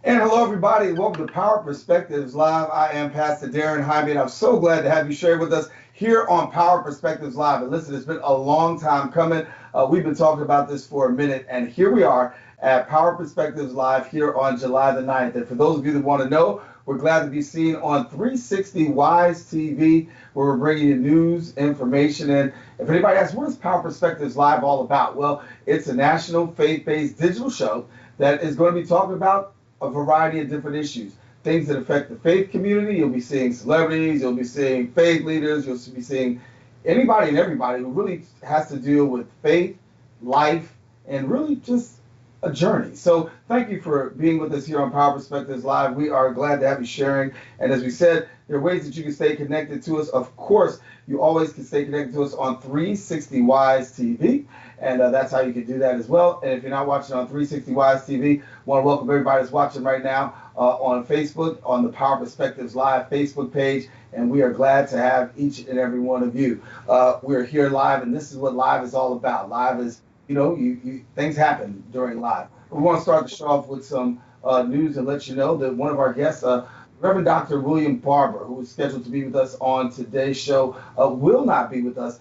And hello, everybody. Welcome to Power Perspectives Live. I am Pastor Daren Jaime, and I'm so glad to have you share with us here on Power Perspectives Live. And listen, it's been a long time coming. We've been talking about this for a minute, and here we are at Power Perspectives Live here on July the 9th. And for those of you that want to know, we're glad to be seen on 360 Wise TV, where we're bringing you news, information, and if anybody asks, what is Power Perspectives Live all about? Well, it's a national faith-based digital show that is going to be talking about a variety of different issues, things that affect the faith community. You'll be seeing celebrities, you'll be seeing faith leaders, you'll be seeing anybody and everybody who really has to deal with faith, life, and really just a journey. So thank you for being with us here on Power Perspectives Live. We are glad to have you sharing. And as we said, there are ways that you can stay connected to us. Of course, you always can stay connected to us on 360 Wise TV. And that's how you can do that as well. And if you're not watching on 360 Wise TV, I want to welcome everybody that's watching right now on Facebook, on the Power Perspectives Live Facebook page. And we are glad to have each and every one of you. We're here live, and this is what live is all about. Live is, things happen during live. We want to start the show off with some news and let you know that one of our guests, Reverend Dr. William Barber, who is scheduled to be with us on today's show, will not be with us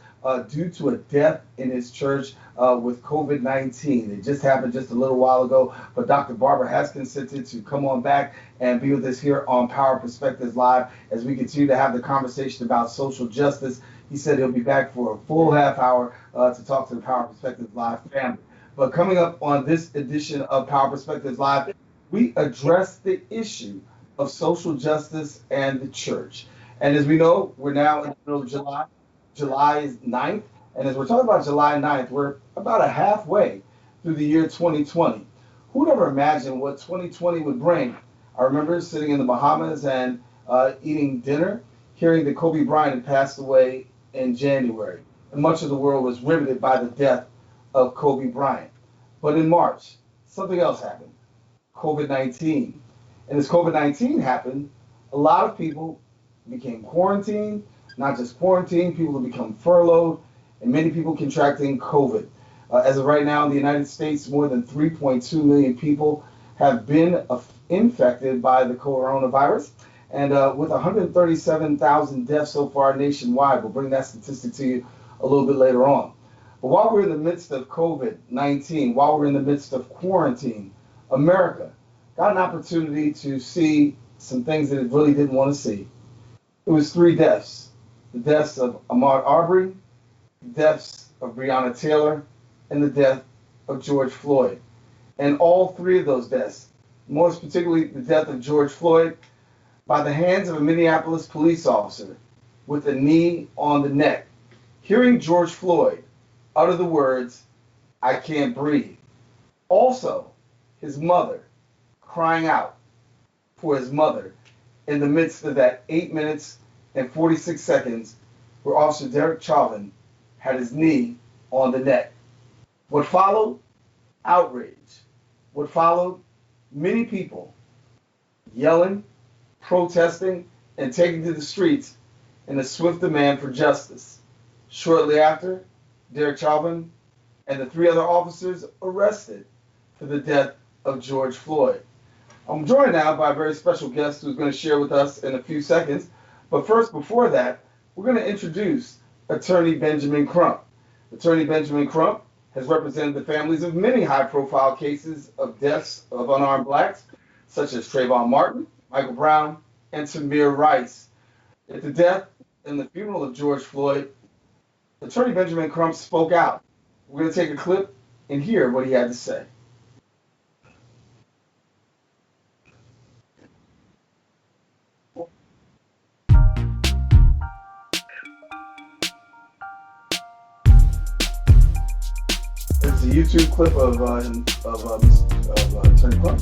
due to a death in his church with COVID-19. It just happened just a little while ago, but Dr. Barber has consented to come on back and be with us here on Power Perspectives Live as we continue to have the conversation about social justice. He said he'll be back for a full half hour to talk to the Power Perspectives Live family. But coming up on this edition of Power Perspectives Live, we address the issue of social justice and the church. And as we know, we're now in the middle of July. July is 9th. And as we're talking about July 9th, we're about a halfway through the year 2020. Who'd ever imagine what 2020 would bring? I remember sitting in the Bahamas and eating dinner, hearing that Kobe Bryant had passed away in January. And much of the world was riveted by the death of Kobe Bryant. But in March, something else happened, COVID-19. And as COVID-19 happened, a lot of people became quarantined, not just quarantined, people have become furloughed, and many people contracting COVID. As of right now in the United States, more than 3.2 million people have been infected by the coronavirus, and with 137,000 deaths so far nationwide. We'll bring that statistic to you a little bit later on. But while we're in the midst of COVID-19, while we're in the midst of quarantine, America got an opportunity to see some things that it really didn't want to see. It was 3 deaths. The deaths of Ahmaud Arbery, the deaths of Breonna Taylor, and the death of George Floyd. And all 3 of those deaths, most particularly the death of George Floyd, by the hands of a Minneapolis police officer with a knee on the neck. Hearing George Floyd utter the words, "I can't breathe." Also, his mother crying out for his mother in the midst of that 8 minutes and 46 seconds where Officer Derek Chauvin had his knee on the neck. What followed? Outrage. What followed? Many people yelling, protesting, and taking to the streets in a swift demand for justice. Shortly after, Derek Chauvin and the 3 other officers arrested for the death of George Floyd. I'm joined now by a very special guest who's going to share with us in a few seconds. But first, before that, we're going to introduce Attorney Benjamin Crump. Attorney Benjamin Crump has represented the families of many high-profile cases of deaths of unarmed blacks, such as Trayvon Martin, Michael Brown, and Tamir Rice. At the death and the funeral of George Floyd, Attorney Benjamin Crump spoke out. We're going to take a clip and hear what he had to say. It's a YouTube clip of Attorney Crump.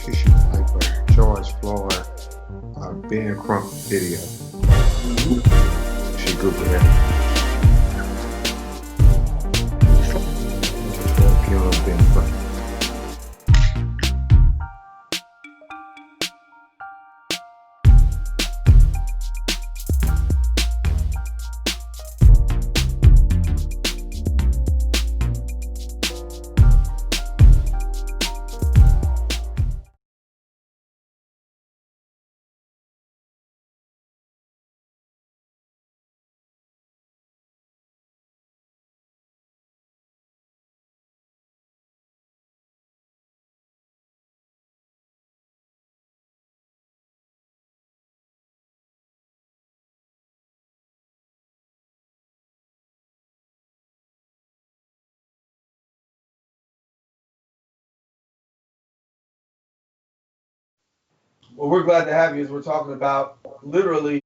She should like a George Floyd Ben Crump video. She Google that. Killing Ben Crump. Well, we're glad to have you as we're talking about literally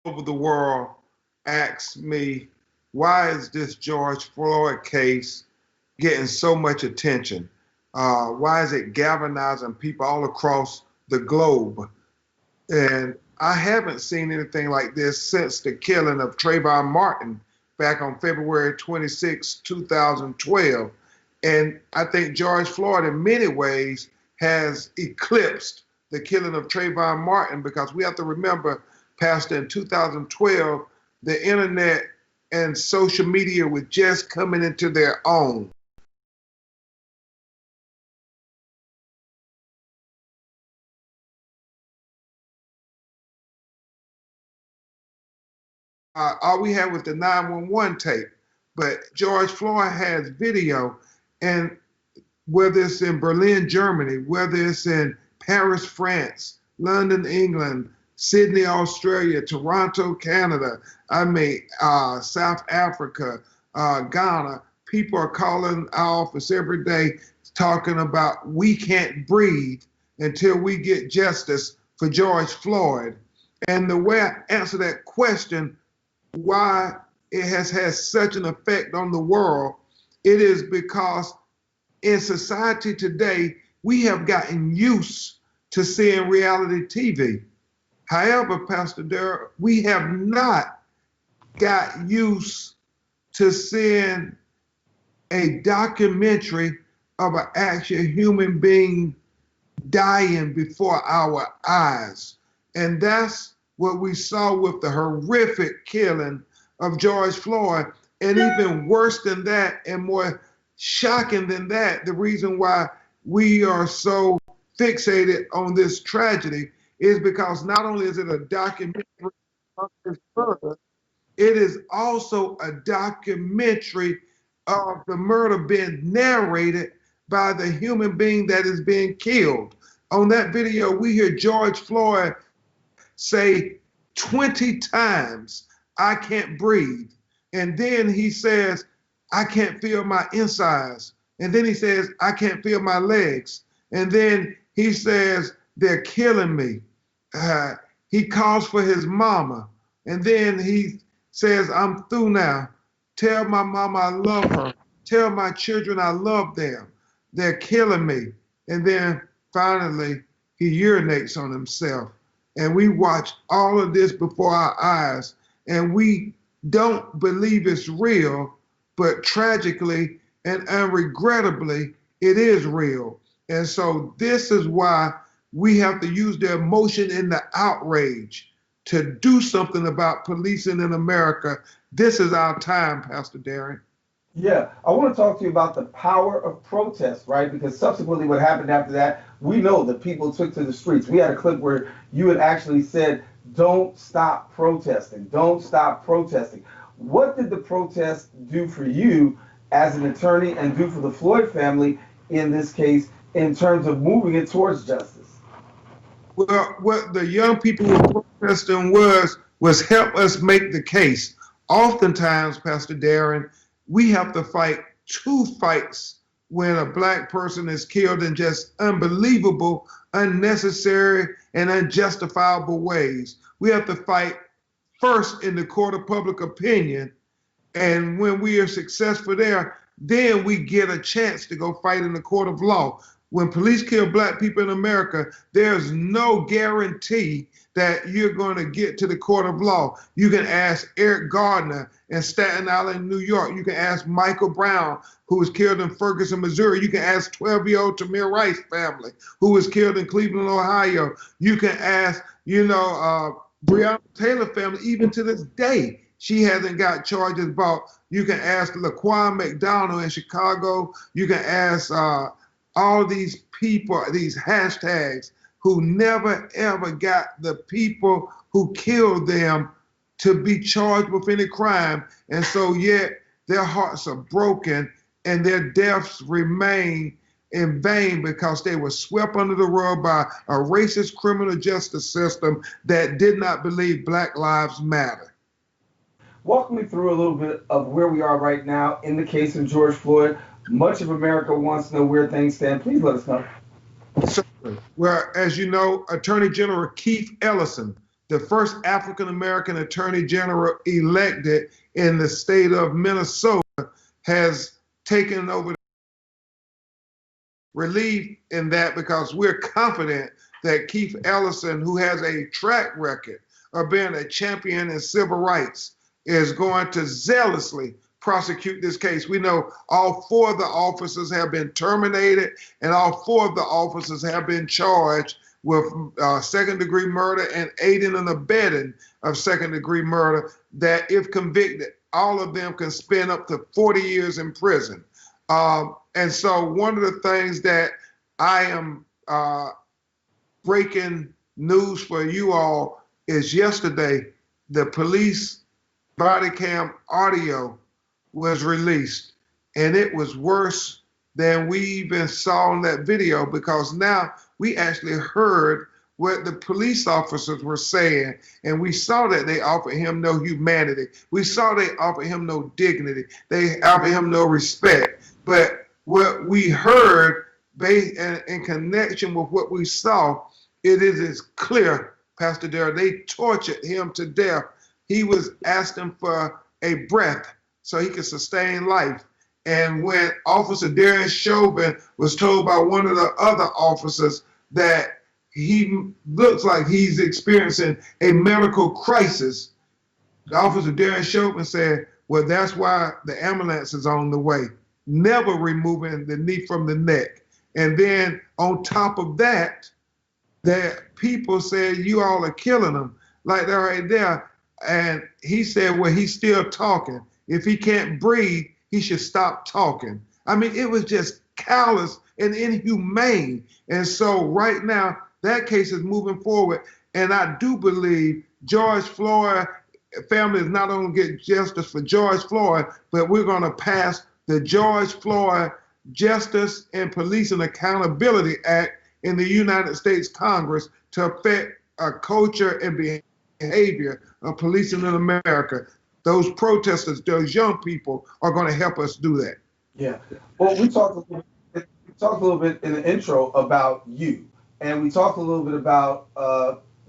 over the world asks me, why is this George Floyd case getting so much attention? Why is it galvanizing people all across the globe? And I haven't seen anything like this since the killing of Trayvon Martin back on February 26, 2012. And I think George Floyd, in many ways, has eclipsed the killing of Trayvon Martin, because we have to remember, Pastor, in 2012, the internet and social media were just coming into their own. All we had was the 911 tape, but George Floyd has video, and whether it's in Berlin, Germany, whether it's in Paris, France, London, England, Sydney, Australia, Toronto, Canada, South Africa, Ghana, people are calling our office every day talking about we can't breathe until we get justice for George Floyd. And the way I answer that question, why it has had such an effect on the world, it is because in society today, we have gotten used to seeing reality TV. However, Pastor Daren, we have not got used to seeing a documentary of an actual human being dying before our eyes. And that's what we saw with the horrific killing of George Floyd. And even worse than that, and more shocking than that, the reason why we are so fixated on this tragedy is because not only is it a documentary of his murder, it is also a documentary of the murder being narrated by the human being that is being killed. On that video, we hear George Floyd say 20 times, I can't breathe. And then he says, I can't feel my insides. And then he says, I can't feel my legs. And then he says, they're killing me. He calls for his mama. And then he says, I'm through now. Tell my mama I love her. Tell my children I love them. They're killing me. And then finally, he urinates on himself. And we watch all of this before our eyes, and we don't believe it's real, but tragically and unregrettably, it is real. And so this is why we have to use the emotion and the outrage to do something about policing in America. This is our time, Pastor Daren. Yeah, I want to talk to you about the power of protest, right? Because subsequently, what happened after that, we know that people took to the streets. We had a clip where you had actually said, don't stop protesting, don't stop protesting. What did the protest do for you as an attorney and do for the Floyd family in this case in terms of moving it towards justice? Well, what the young people were protesting was help us make the case. Oftentimes, Pastor Daren, we have to fight two fights when a black person is killed in just unbelievable, unnecessary, and unjustifiable ways. We have to fight first in the court of public opinion, and when we are successful there, then we get a chance to go fight in the court of law. When police kill black people in America, there's no guarantee that you're going to get to the court of law. You can ask Eric Gardner in Staten Island, New York. You can ask Michael Brown, who was killed in Ferguson, Missouri. You can ask 12-year-old Tamir Rice family, who was killed in Cleveland, Ohio. You can ask, Breonna Taylor family, even to this day, she hasn't got charges brought. You can ask Laquan McDonald in Chicago. You can ask all these people, these hashtags who never ever got the people who killed them to be charged with any crime. And so yet their hearts are broken and their deaths remain in vain because they were swept under the rug by a racist criminal justice system that did not believe Black lives matter. Walk me through a little bit of where we are right now in the case of George Floyd. Much of America wants to know where things stand. Please let us know. Certainly. Well, as you know, Attorney General Keith Ellison, the first African American Attorney General elected in the state of Minnesota, has taken over relief in that because we're confident that Keith Ellison, who has a track record of being a champion in civil rights, is going to zealously prosecute this case. We know all four of the officers have been terminated and all four of the officers have been charged with second-degree murder and aiding and abetting of second-degree murder, that if convicted, all of them can spend up to 40 years in prison. And so one of the things that I am breaking news for you all is yesterday, the police body cam audio was released, and it was worse than we even saw in that video, because now we actually heard what the police officers were saying, and we saw that they offered him no humanity. We saw they offered him no dignity. They offered him no respect. But what we heard in connection with what we saw, it is clear, Pastor Daren, they tortured him to death. He was asking for a breath so he could sustain life. And when Officer Daren Chauvin was told by one of the other officers that he looks like he's experiencing a medical crisis, the Officer Daren Chauvin said, well, that's why the ambulance is on the way, never removing the knee from the neck. And then on top of that, that people said, you all are killing him, like they're right there. And he said, well, he's still talking. If he can't breathe, he should stop talking. I mean, it was just callous and inhumane. And so right now, that case is moving forward. And I do believe George Floyd family is not only going to get justice for George Floyd, but we're going to pass the George Floyd Justice and Policing Accountability Act in the United States Congress to affect a culture and behavior of policing in America. Those protesters, those young people, are going to help us do that. Yeah. Well, we talked a little bit in the intro about you, and we talked a little bit about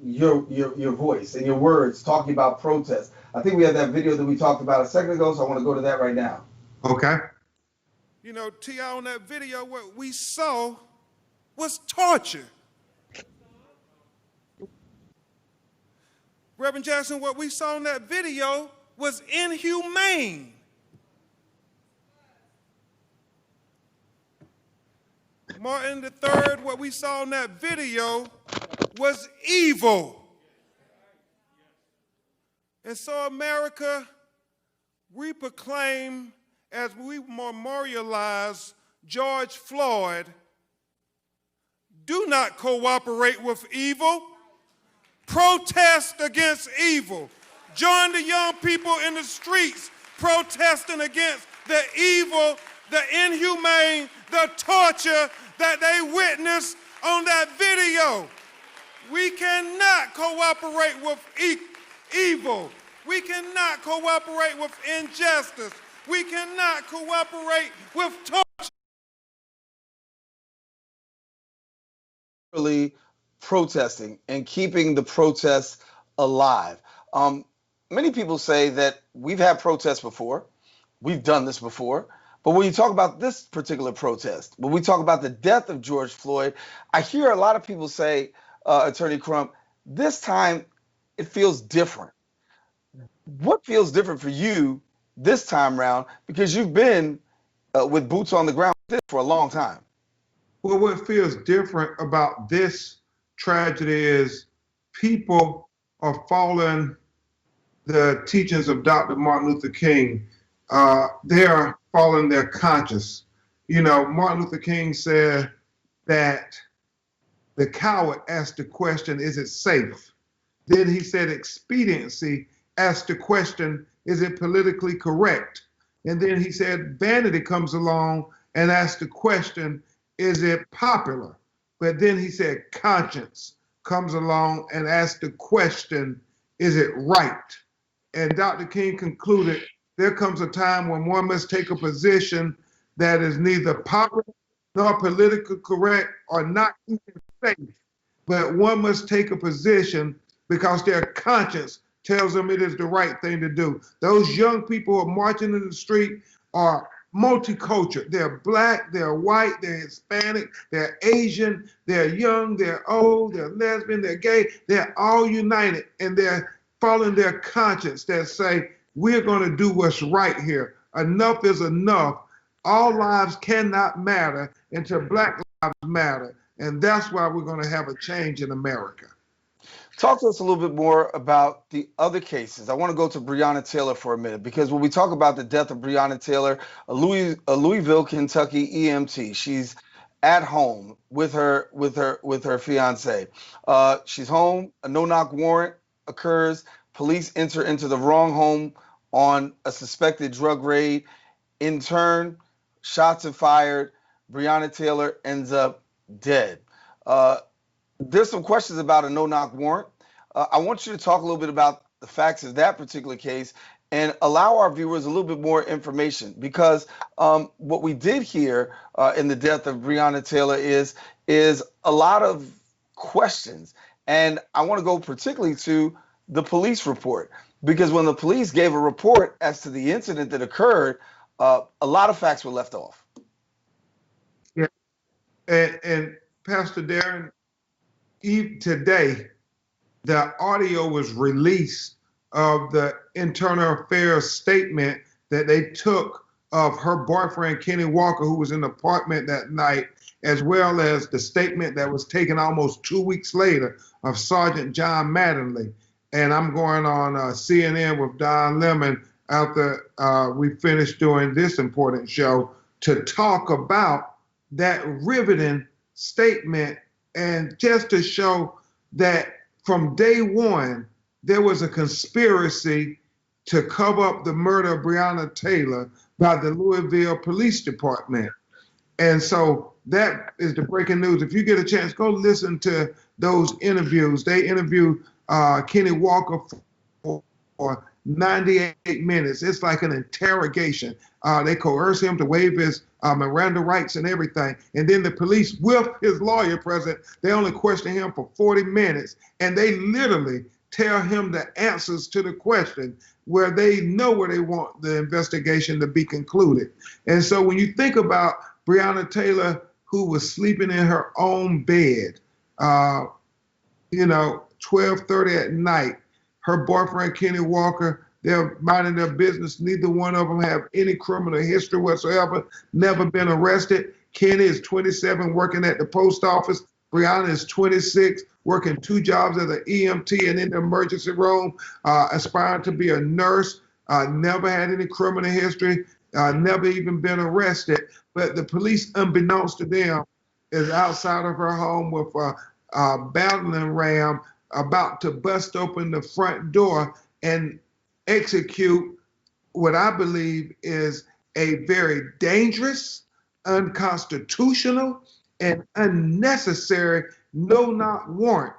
your voice and your words talking about protest. I think we had that video that we talked about a second ago, so I want to go to that right now. Okay. You know, T.I., on that video, what we saw was torture. Reverend Jackson, what we saw in that video was inhumane. Martin III, what we saw in that video was evil. And so America, we proclaim, as we memorialize George Floyd, do not cooperate with evil. Protest against evil. Join the young people in the streets protesting against the evil, the inhumane, the torture that they witnessed on that video. We cannot cooperate with evil. We cannot cooperate with injustice. We cannot cooperate with torture. Protesting and keeping the protests alive. Many people say that we've had protests before, we've done this before, but when you talk about this particular protest, when we talk about the death of George Floyd, I hear a lot of people say, Attorney Crump, this time it feels different. What feels different for you this time around? Because you've been with boots on the ground for a long time. Well, what feels different about this tragedy is people are following the teachings of Dr. Martin Luther King. They are following their conscience. You know, Martin Luther King said that The coward asked the question, is it safe? Then he said expediency asked the question, is it politically correct? And then he said vanity comes along and asks the question, is it popular? But then he said conscience comes along and asks the question, is it right? And Dr. King concluded, there comes a time when one must take a position that is neither popular nor politically correct or not even safe, but one must take a position because their conscience tells them it is the right thing to do. Those young people who are marching in the street are multicultural. They're black, they're white, they're Hispanic, they're Asian, they're young, they're old, they're lesbian, they're gay. They're all united, and they're following their conscience that say, we're going to do what's right here. Enough is enough. All lives cannot matter until Black lives matter. And that's why we're going to have a change in America. Talk to us a little bit more about the other cases. I want to go to Breonna Taylor for a minute, because when we talk about the death of Breonna Taylor, a Louisville, Kentucky EMT, she's at home with her fiance. She's home. A no-knock warrant occurs. Police enter into the wrong home on a suspected drug raid. In turn, shots are fired. Breonna Taylor ends up dead. There's some questions about a no-knock warrant. I want you to talk a little bit about the facts of that particular case and allow our viewers a little bit more information, because what we did here in the death of Breonna Taylor is a lot of questions. And I want to go particularly to the police report, because when the police gave a report as to the incident that occurred, a lot of facts were left off. Yeah. And Pastor Daren, even today, the audio was released of the internal affairs statement that they took of her boyfriend, Kenny Walker, who was in the apartment that night, as well as the statement that was taken almost 2 weeks later of Sergeant John Mattingly. And I'm going on CNN with Don Lemon after we finished doing this important show to talk about that riveting statement, and just to show that from day one, there was a conspiracy to cover up the murder of Breonna Taylor by the Louisville Police Department. And so that is the breaking news. If you get a chance, go listen to those interviews. They interviewed Kenny Walker for 98 minutes. It's like an interrogation. They coerce him to waive his Miranda rights and everything. And then the police, with his lawyer present, they only question him for 40 minutes. And they literally tell him the answers to the question, where they know where they want the investigation to be concluded. And so when you think about Breonna Taylor, who was sleeping in her own bed, 12:30 at night, her boyfriend, Kenny Walker, they're minding their business. Neither one of them have any criminal history whatsoever, never been arrested. Kenny is 27, working at the post office. Breonna is 26, working 2 jobs as an EMT and in the emergency room, aspiring to be a nurse, never had any criminal history, never even been arrested. But the police, unbeknownst to them, is outside of her home with a battering ram, about to bust open the front door and execute what I believe is a very dangerous, unconstitutional, and unnecessary no-knock warrant.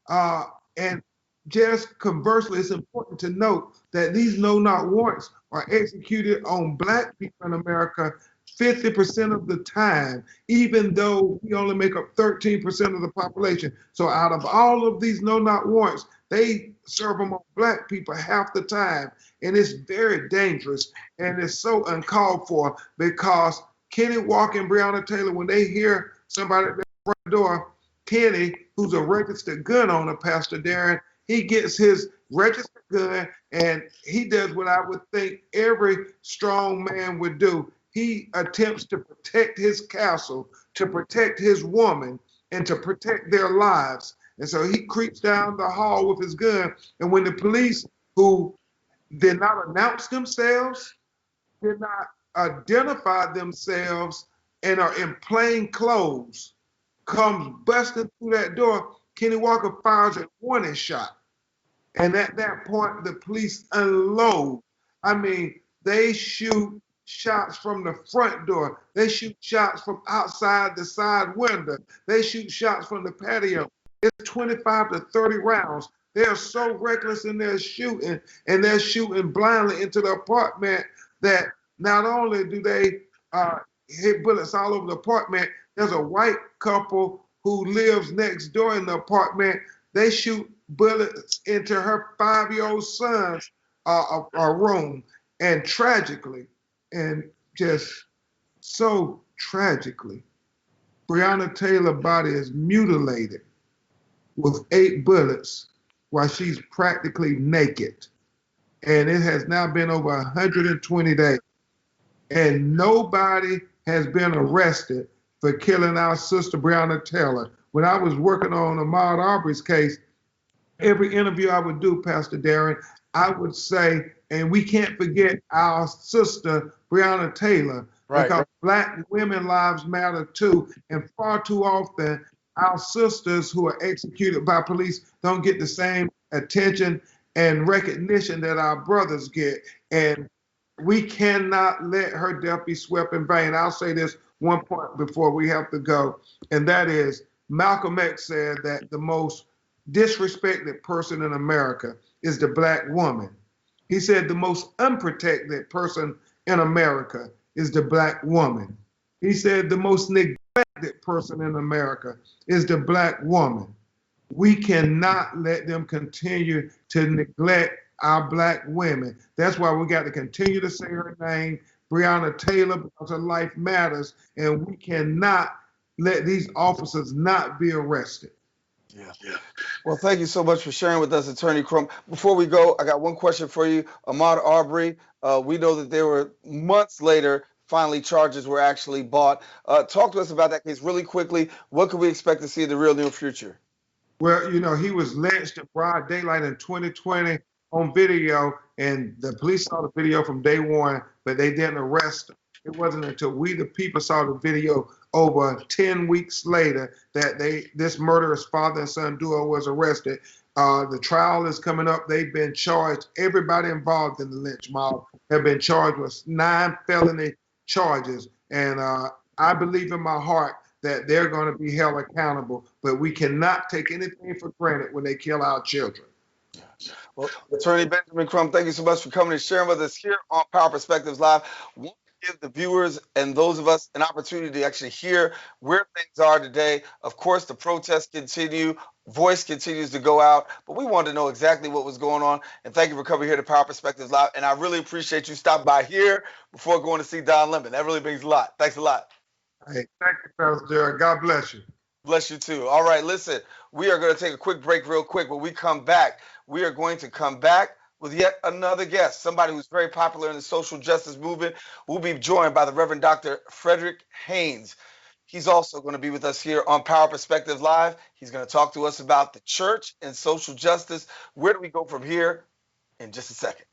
And just conversely, it's important to note that these no-knock warrants are executed on Black people in America 50% of the time, even though we only make up 13% of the population. So out of all of these no-knock warrants, they serve them on Black people half the time. And it's very dangerous, and it's so uncalled for, because Kenny Walker and Breonna Taylor, when they hear somebody at their front door, Kenny, who's a registered gun owner, Pastor Daren, he gets his registered gun and he does what I would think every strong man would do. He attempts to protect his castle, to protect his woman, and to protect their lives. And so he creeps down the hall with his gun. And when the police, who did not announce themselves, did not identify themselves, and are in plain clothes, comes busting through that door. Kenny Walker fires a warning shot. And at that point, the police unload. I mean, they shoot shots from the front door. They shoot shots from outside the side window. They shoot shots from the patio. It's 25 to 30 rounds. They are so reckless in their shooting, and they're shooting blindly into the apartment that not only do they hit bullets all over the apartment, there's a white couple who lives next door in the apartment. They shoot bullets into her 5-year-old son's room. And tragically, and just so tragically, Breonna Taylor's body is mutilated with 8 bullets while she's practically naked. And it has now been over 120 days. And nobody has been arrested for killing our sister Breonna Taylor. When I was working on Ahmaud Arbery's case, every interview I would do, Pastor Daren, I would say, and we can't forget our sister Breonna Taylor, because Black women lives matter too. And far too often, our sisters who are executed by police don't get the same attention and recognition that our brothers get. And we cannot let her death be swept in vain. I'll say this one point before we have to go, and that is Malcolm X said that the most disrespected person in America is the Black woman. He said the most unprotected person in America is the Black woman. He said the most neglected person in America is the Black woman. We cannot let them continue to neglect our Black women. That's why we got to continue to say her name, Breonna Taylor, because her life matters, and we cannot let these officers not be arrested. Yeah. Well, thank you so much for sharing with us, Attorney Crump. Before we go, I got one question for you. Ahmaud Arbery, we know that there were months later, finally charges were actually brought. Talk to us about that case really quickly. What can we expect to see in the real near future? Well, you know, he was lynched in broad daylight in 2020 on video, and the police saw the video from day one, but they didn't arrest him. It wasn't until we, the people, saw the video over 10 weeks later that this murderous father and son duo was arrested. The trial is coming up. They've been charged. Everybody involved in the lynch mob have been charged with 9 felony charges. And I believe in my heart that they're going to be held accountable, but we cannot take anything for granted when they kill our children. Well, Attorney Benjamin Crump, thank you so much for coming and sharing with us here on Power Perspectives Live. I want to give the viewers and those of us an opportunity to actually hear where things are today. Of course, the protests continue. Voice continues to go out, but we wanted to know exactly what was going on. And thank you for coming here to Power Perspectives Live. And I really appreciate you stopping by here before going to see Don Lemon. That really means a lot. Thanks a lot. Hey, thank you, Pastor Daren. God bless you. Bless you too. All right, listen, we are going to take a quick break real quick. When we come back, we are going to come back with yet another guest, somebody who's very popular in the social justice movement. We'll be joined by the Reverend Dr. Frederick Haynes. He's also going to be with us here on Power Perspective Live. He's going to talk to us about the church and social justice. Where do we go from here? In just a second.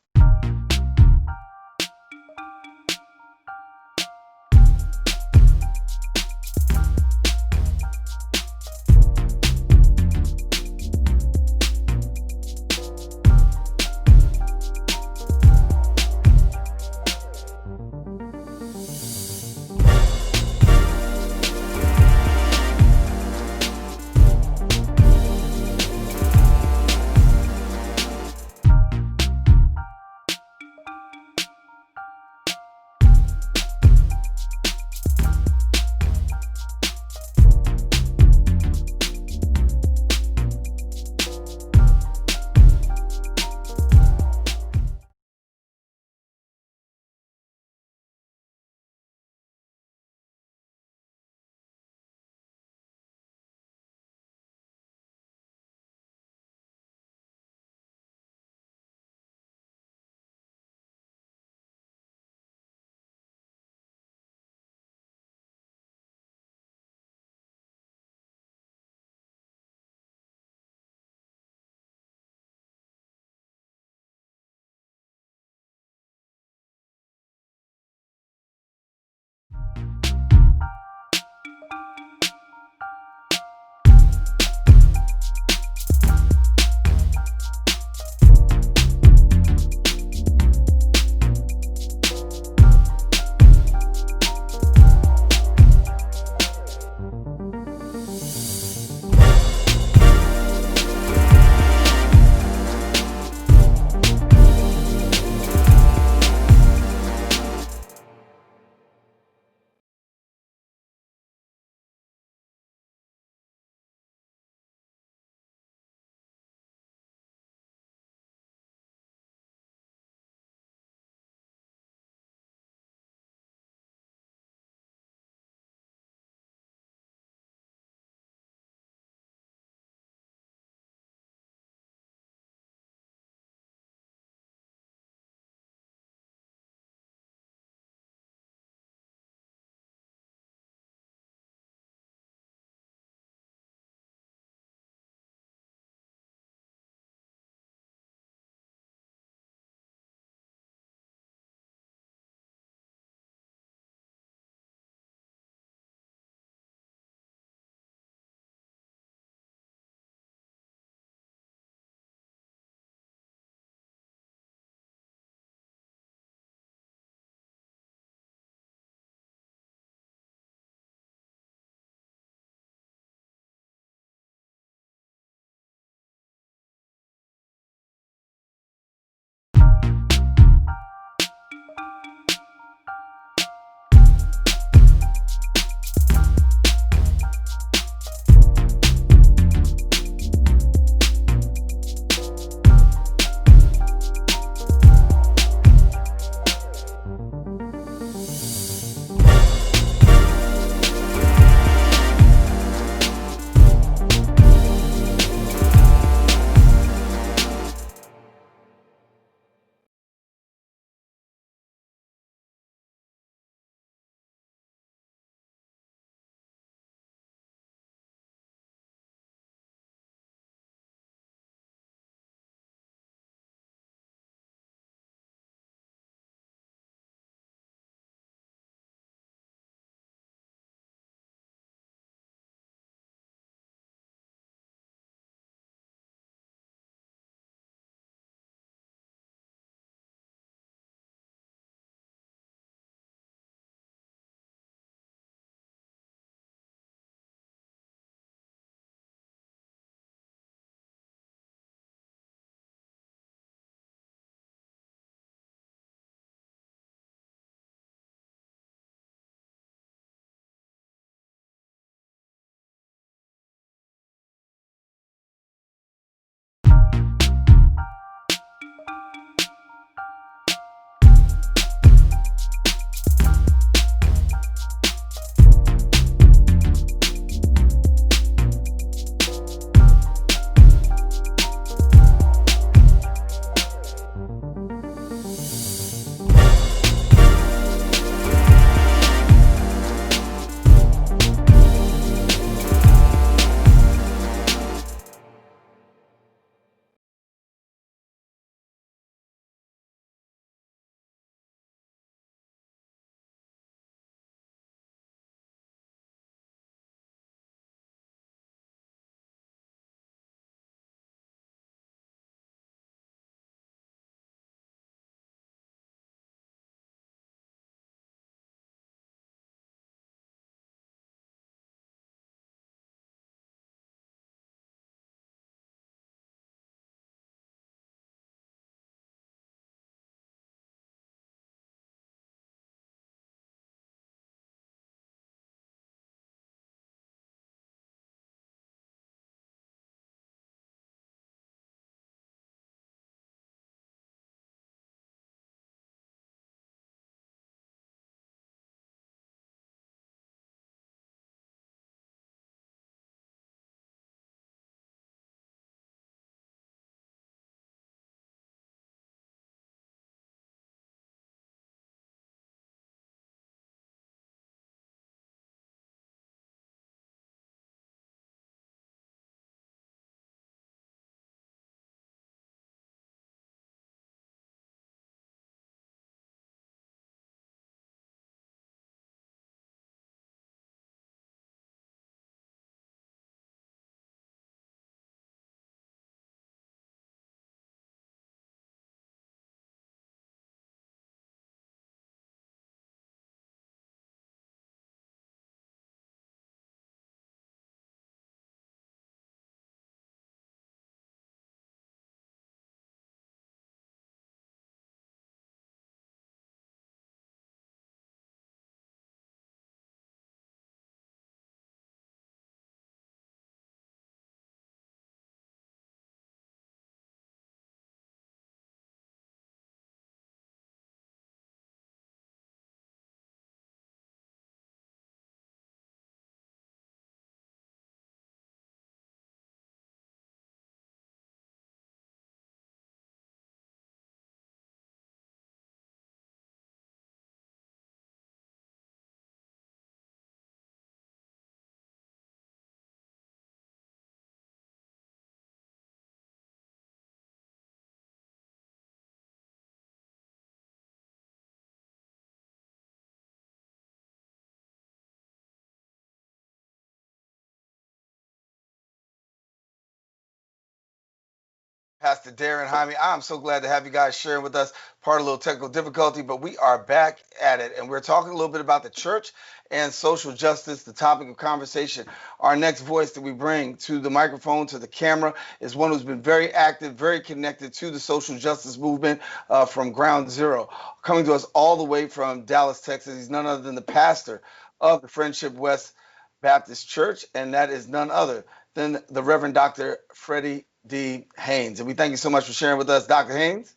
Pastor Daren, Jaime, I'm so glad to have you guys sharing with us. Part of a little technical difficulty, but we are back at it, and we're talking a little bit about the church and social justice, the topic of conversation. Our next voice that we bring to the microphone, to the camera, is one who's been very active, very connected to the social justice movement from ground zero. Coming to us all the way from Dallas, Texas, he's none other than the pastor of the Friendship West Baptist Church, and that is none other than the Reverend Dr. Freddie D. Haynes. And we thank you so much for sharing with us, Dr. Haynes.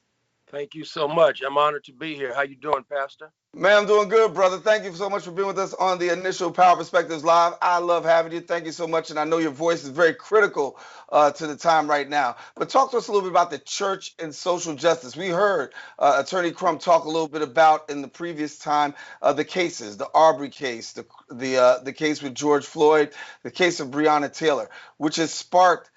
Thank you so much. I'm honored to be here. How you doing, Pastor? Man, I'm doing good, brother. Thank you so much for being with us on the initial Power Perspectives Live. I love having you. Thank you so much. And I know your voice is very critical to the time right now. But talk to us a little bit about the church and social justice. We heard Attorney Crump talk a little bit about in the previous time the cases, the Arbery case, the case with George Floyd, the case of Breonna Taylor, which has sparked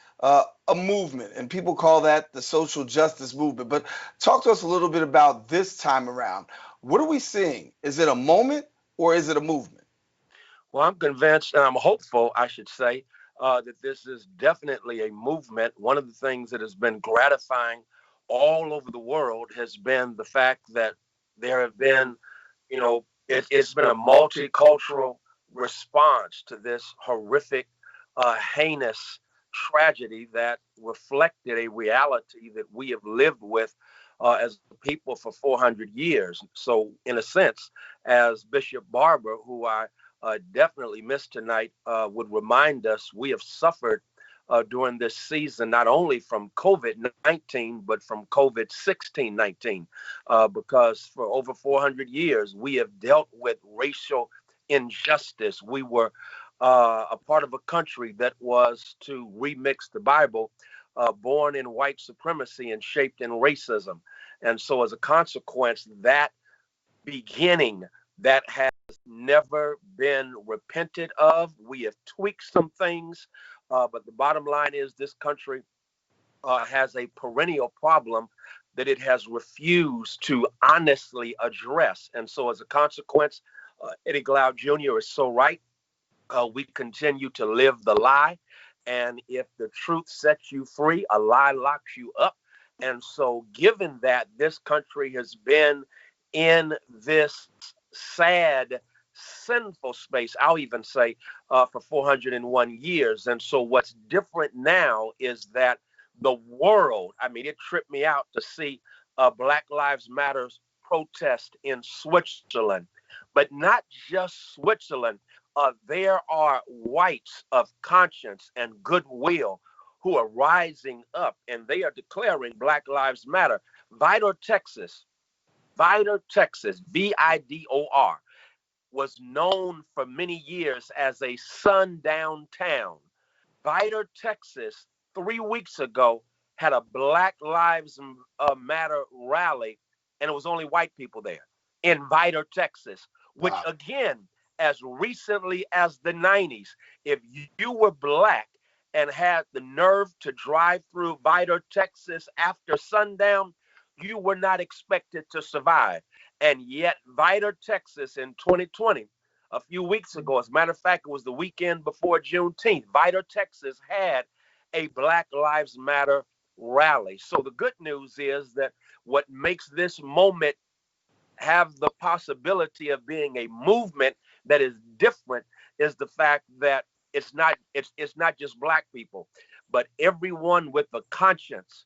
a movement, and people call that the social justice movement. But talk to us a little bit about this time around. What are we seeing? Is it a moment or is it a movement? Well, I'm convinced, and I'm hopeful, I should say, that this is definitely a movement. One of the things that has been gratifying all over the world has been the fact that there have been, it's been a multicultural response to this horrific, heinous tragedy that reflected a reality that we have lived with as a people for 400 years. So, in a sense, as Bishop Barber, who I definitely missed tonight, would remind us, we have suffered during this season, not only from COVID-19, but from COVID-16-19, because for over 400 years, we have dealt with racial injustice. We were a part of a country that was, to remix the Bible, born in white supremacy and shaped in racism. And so as a consequence, that beginning that has never been repented of. We have tweaked some things, but the bottom line is this country has a perennial problem that it has refused to honestly address. And so as a consequence, Eddie Glaude Jr. is so right. We continue to live the lie. And if the truth sets you free, a lie locks you up. And so given that this country has been in this sad, sinful space, I'll even say, for 401 years. And so what's different now is that the world, I mean, it tripped me out to see Black Lives Matter protest in Switzerland, but not just Switzerland. There are whites of conscience and goodwill who are rising up, and they are declaring Black Lives Matter. Vidor, Texas, Vidor, was known for many years as a sundown town. Vidor, Texas, 3 weeks ago had a Black Lives Matter rally, and it was only white people there in Vidor, Texas, which again, as recently as the 90s, if you were Black and had the nerve to drive through Vidor, Texas after sundown, you were not expected to survive. And yet Vidor, Texas in 2020, a few weeks ago, as a matter of fact, it was the weekend before Juneteenth, Vidor, Texas had a Black Lives Matter rally. So the good news is that what makes this moment have the possibility of being a movement that is different is the fact that it's not just Black people, but everyone with a conscience,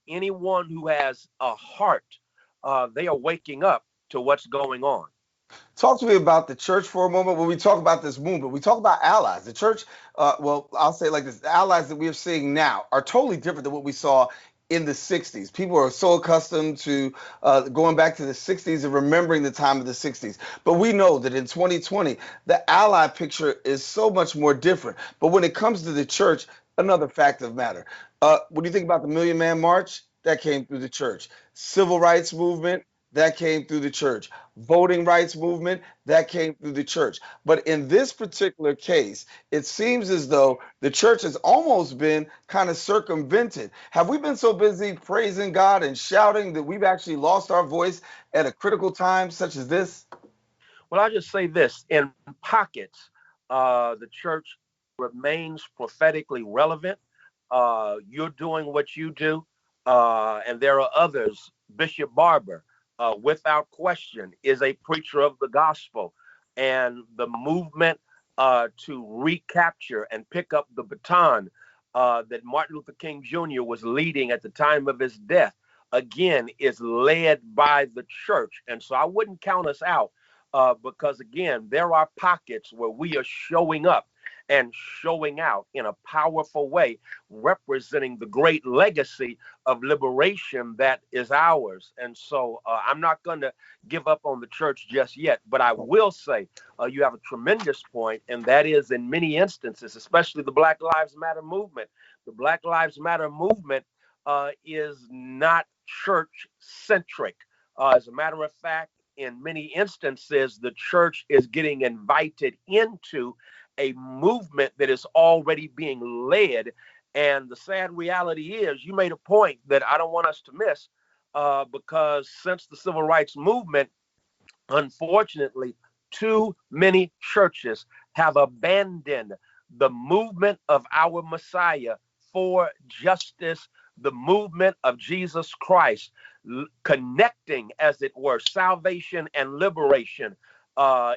anyone who has a heart, they are waking up to what's going on. Talk to me about the church for a moment. When we talk about this movement, we talk about allies. The church, well, I'll say it like this: the allies that we are seeing now are totally different than what we saw in the 60s. People are so accustomed to going back to the 60s and remembering the time of the 60s. But we know that in 2020, the ally picture is so much more different. But when it comes to the church, another fact of matter. When you think about the Million Man March, that came through the church. Civil rights movement, that came through the church. Voting rights movement, that came through the church. But in this particular case, it seems as though the church has almost been kind of circumvented. Have we been so busy praising God and shouting that we've actually lost our voice at a critical time such as this? Well, I'll just say this. In pockets, the church remains prophetically relevant. You're doing what you do. and there are others. Bishop Barber, without question, is a preacher of the gospel, and the movement to recapture and pick up the baton that Martin Luther King Jr. was leading at the time of his death, again, is led by the church. And so I wouldn't count us out because, again, there are pockets where we are showing up and showing out in a powerful way, representing the great legacy of liberation that is ours. And so I'm not going to give up on the church just yet, but I will say you have a tremendous point, and that is in many instances, especially the Black Lives Matter movement. The Black Lives Matter movement is not church centric. As a matter of fact, in many instances, the church is getting invited into a movement that is already being led. And the sad reality is, you made a point that I don't want us to miss, because since the civil rights movement, unfortunately, too many churches have abandoned the movement of our Messiah for justice, the movement of Jesus Christ, connecting, as it were, salvation and liberation,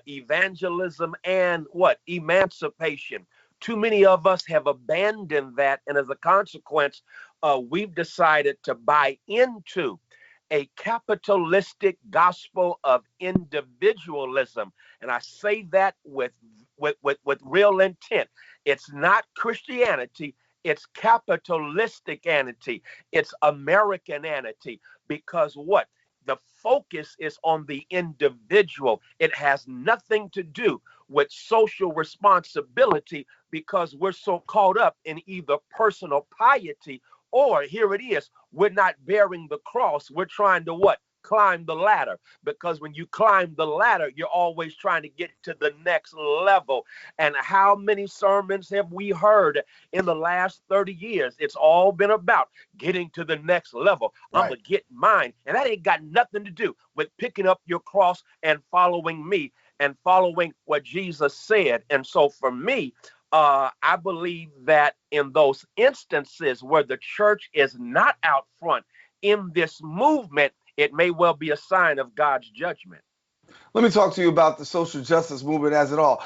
evangelism and what? Emancipation. Too many of us have abandoned that, and as a consequence, we've decided to buy into a capitalistic gospel of individualism. And I say that with real intent. It's not Christianity, it's capitalisticanity, it's Americanity, because what? The focus is on the individual. It has nothing to do with social responsibility, because we're so caught up in either personal piety, or here it is, we're not bearing the cross. We're trying to what? Climb the ladder. Because when you climb the ladder, you're always trying to get to the next level. And how many sermons have we heard in the last 30 years? It's all been about getting to the next level. Right. I'm going to get mine. And that ain't got nothing to do with picking up your cross and following me and following what Jesus said. And so for me, I believe that in those instances where the church is not out front in this movement, it may well be a sign of God's judgment. Let me talk to you about the social justice movement as it all.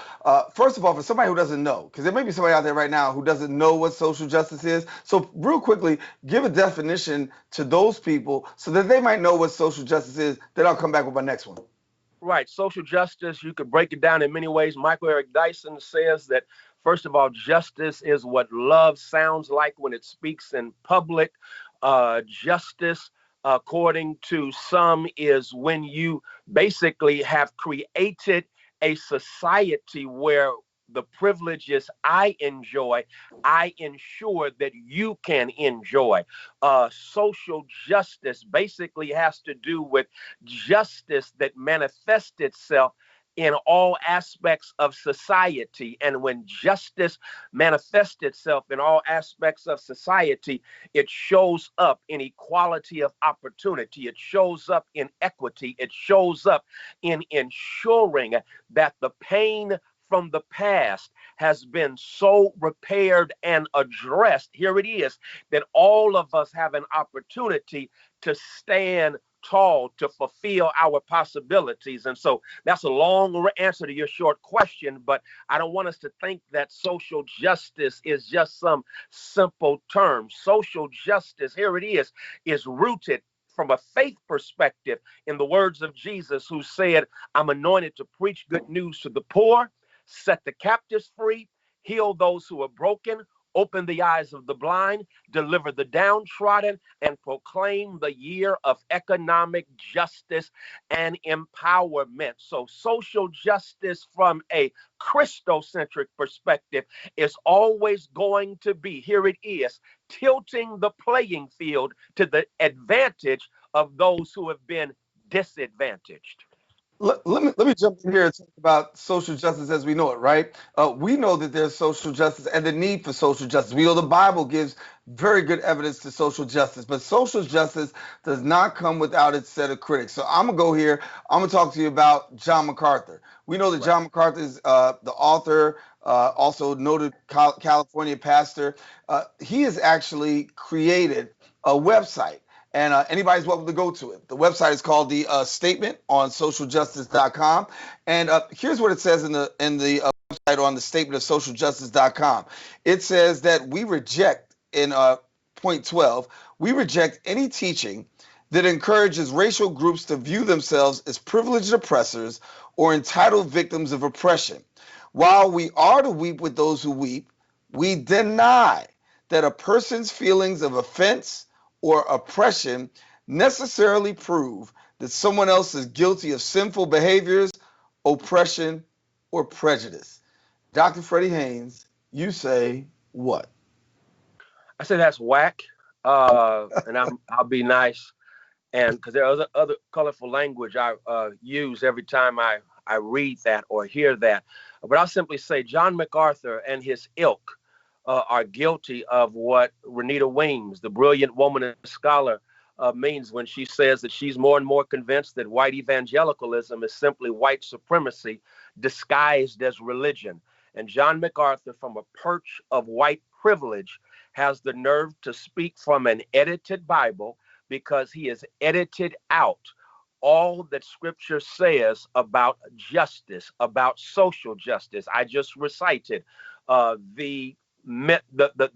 First of all, for somebody who doesn't know, because there may be somebody out there right now who doesn't know what social justice is. So real quickly, give a definition to those people so that they might know what social justice is. Then I'll come back with my next one. Right. Social justice, you could break it down in many ways. Michael Eric Dyson says that, first of all, justice is what love sounds like when it speaks in public. Justice, according to some, is when you basically have created a society where the privileges I enjoy, I ensure that you can enjoy. Social justice basically has to do with justice that manifests itself in all aspects of society. And when justice manifests itself in all aspects of society, it shows up in equality of opportunity. It shows up in equity. It shows up in ensuring that the pain from the past has been so repaired and addressed. Here it is, that all of us have an opportunity to stand tall, to fulfill our possibilities. And so that's a long answer to your short question, but I don't want us to think that social justice is just some simple term. Social justice, here it is rooted from a faith perspective in the words of Jesus, who said, I'm anointed to preach good news to the poor, set the captives free, heal those who are broken, open the eyes of the blind, deliver the downtrodden, and proclaim the year of economic justice and empowerment. So social justice from a Christocentric perspective is always going to be, here it is, tilting the playing field to the advantage of those who have been disadvantaged. Let me jump in here and talk about social justice as we know it, right? We know that there's social justice and the need for social justice. We know the Bible gives very good evidence to social justice, but social justice does not come without its set of critics. So I'm going to go here. I'm going to talk to you about John MacArthur. We know that John MacArthur is the author, also noted California pastor. He has actually created a website, and anybody's welcome to go to it. The website is called the Statement on socialjustice.com, and here's what it says in the website on the statement of socialjustice.com. It says that we reject in point 12, we reject any teaching that encourages racial groups to view themselves as privileged oppressors or entitled victims of oppression. While we are to weep with those who weep, we deny that a person's feelings of offense or oppression necessarily prove that someone else is guilty of sinful behaviors, oppression, or prejudice. Dr. Freddie Haynes, you say what? I say that's whack, and I'll be nice, and because there are other colorful language I use every time I read that or hear that, but I'll simply say John MacArthur and his ilk are guilty of what Renita Weems, the brilliant woman and scholar, means when she says that she's more and more convinced that white evangelicalism is simply white supremacy disguised as religion. And John MacArthur, from a perch of white privilege, has the nerve to speak from an edited Bible because he has edited out all that Scripture says about justice, about social justice. I just recited the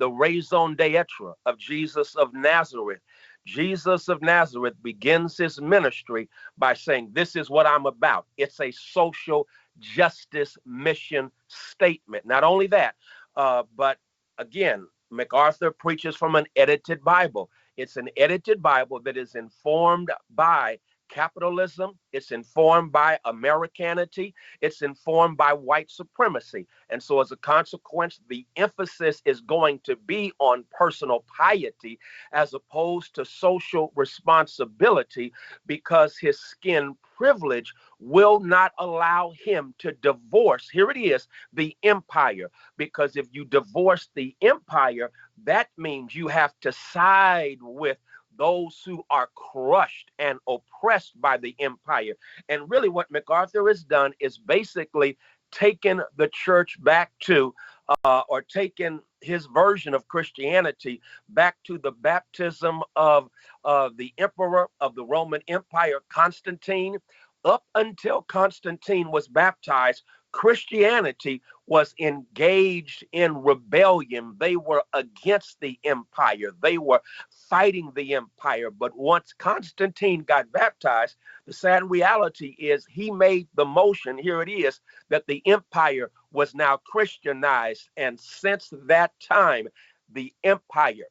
raison d'etre of Jesus of Nazareth. Jesus of Nazareth begins his ministry by saying, this is what I'm about. It's a social justice mission statement. Not only that, but again, MacArthur preaches from an edited Bible. It's an edited Bible that is informed by capitalism, it's informed by Americanity, it's informed by white supremacy. And so as a consequence, the emphasis is going to be on personal piety as opposed to social responsibility, because his skin privilege will not allow him to divorce, here it is, the empire. Because if you divorce the empire, that means you have to side with those who are crushed and oppressed by the empire. And really what MacArthur has done is basically taken the church back to, or taken his version of Christianity back to the baptism of the emperor of the Roman Empire, Constantine. Up until Constantine was baptized, Christianity was engaged in rebellion. They were against the empire. They were fighting the empire. But once Constantine got baptized, the sad reality is he made the motion, here it is, that the empire was now Christianized. And since that time, the empire,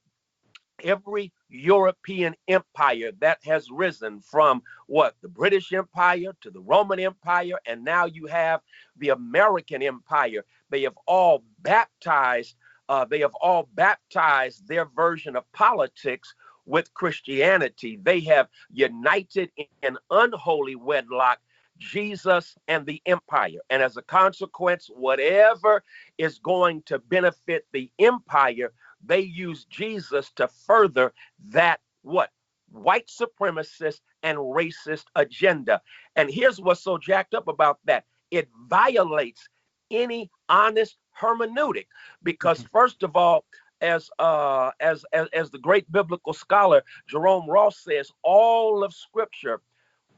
every European empire that has risen from what, the British Empire to the Roman Empire, and now you have the American Empire, they have all baptized their version of politics with Christianity. They have united in unholy wedlock Jesus and the empire. And as a consequence, whatever is going to benefit the empire, they use Jesus to further that what? White supremacist and racist agenda. And here's what's so jacked up about that. It violates any honest hermeneutic, because first of all, as the great biblical scholar Jerome Ross says, all of Scripture